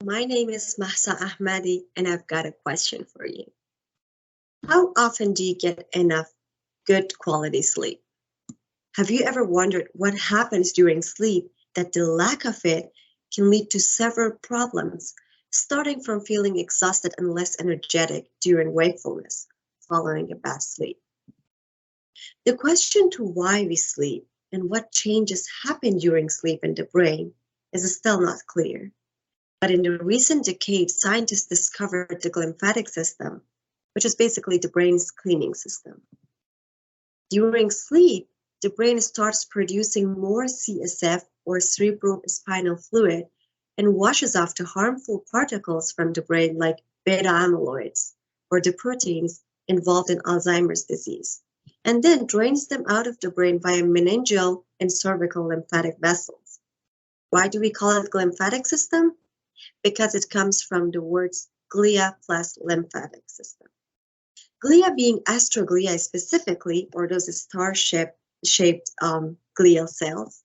My name is Mahsa Ahmadi, and I've got a question for you. How often do you get enough good quality sleep? Have you ever wondered what happens during sleep that the lack of it can lead to several problems, starting from feeling exhausted and less energetic during wakefulness following a bad sleep? The question to why we sleep and what changes happen during sleep in the brain is still not clear. But in the recent decade, scientists discovered the glymphatic system, which is basically the brain's cleaning system. During sleep, the brain starts producing more CSF or cerebrospinal fluid and washes off the harmful particles from the brain like beta amyloids or the proteins involved in Alzheimer's disease, and then drains them out of the brain via meningeal and cervical lymphatic vessels. Why do we call it glymphatic system? Because it comes from the words glia plus lymphatic system. Glia being astroglia specifically, or those star-shaped glial cells,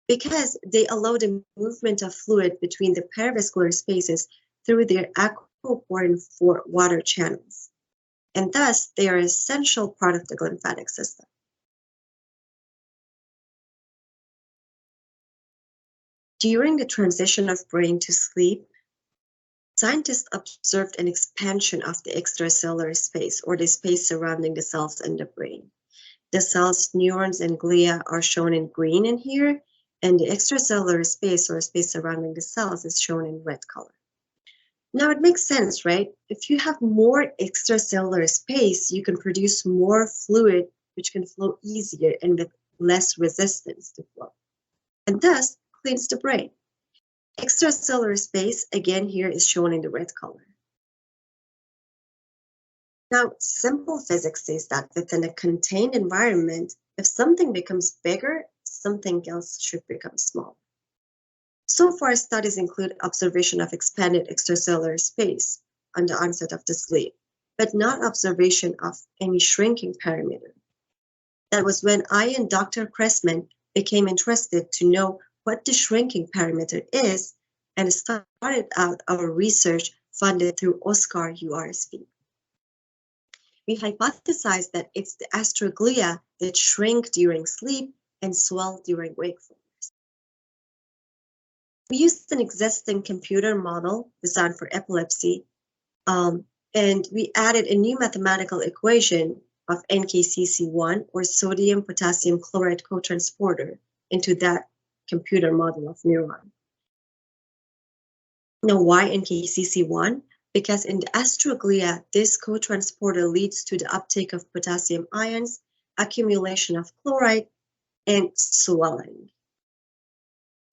because they allow the movement of fluid between the perivascular spaces through their aquaporin water channels. And thus, they are an essential part of the glymphatic system. During the transition of brain to sleep, scientists observed an expansion of the extracellular space, or the space surrounding the cells in the brain. The cells, neurons, and glia are shown in green in here, and the extracellular space, or space surrounding the cells, is shown in red color. Now it makes sense, right? If you have more extracellular space, you can produce more fluid, which can flow easier and with less resistance to flow, and thus cleans the brain. Extracellular space, again, here is shown in the red color. Now, simple physics says that within a contained environment, if something becomes bigger, something else should become smaller. So far, studies include observation of expanded extracellular space on the onset of the sleep, but not observation of any shrinking parameter. That was when I and Dr. Cressman became interested to know what the shrinking parameter is and started out our research funded through OSCAR URSP. We hypothesized that it's the astroglia that shrink during sleep and swell during wakefulness. We used an existing computer model designed for epilepsy, and we added a new mathematical equation of NKCC1, or sodium potassium chloride cotransporter, into that computer model of neuron. Now, why NKCC1? Because in the astroglia, this cotransporter leads to the uptake of potassium ions, accumulation of chloride, and swelling.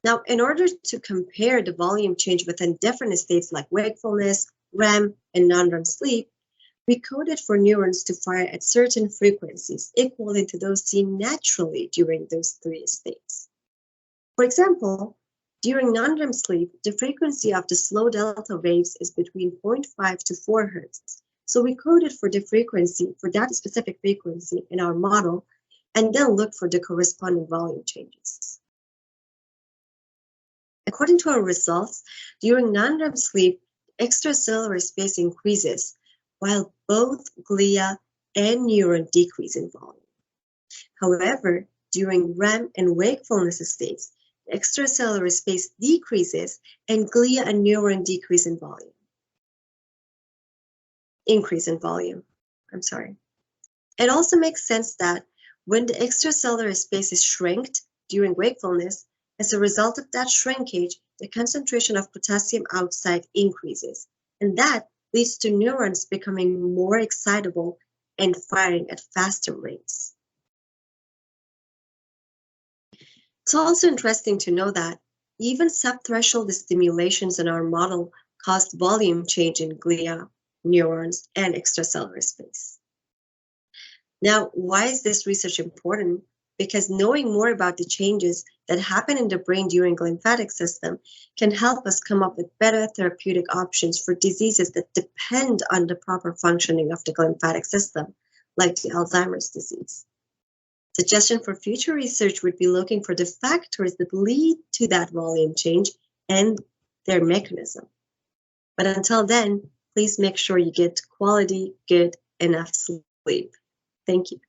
Now, in order to compare the volume change within different states like wakefulness, REM, and non-REM sleep, we coded for neurons to fire at certain frequencies equivalent to those seen naturally during those three states. For example, during non-REM sleep, the frequency of the slow delta waves is between 0.5 to 4 Hz. So we coded for the frequency, for that specific frequency in our model, and then looked for the corresponding volume changes. According to our results, during non-REM sleep, extracellular space increases, while both glia and neuron decrease in volume. However, during REM and wakefulness states, the extracellular space decreases and glia and neuron increase in volume. It also makes sense that when the extracellular space is shrinked during wakefulness, as a result of that shrinkage, the concentration of potassium outside increases, and that leads to neurons becoming more excitable and firing at faster rates. It's also interesting to know that even subthreshold stimulations in our model caused volume change in glia, neurons, and extracellular space. Now, why is this research important? Because knowing more about the changes that happen in the brain during the lymphatic system can help us come up with better therapeutic options for diseases that depend on the proper functioning of the lymphatic system, like the Alzheimer's disease. Suggestion for future research would be looking for the factors that lead to that volume change and their mechanism. But until then, please make sure you get quality, good, enough sleep. Thank you.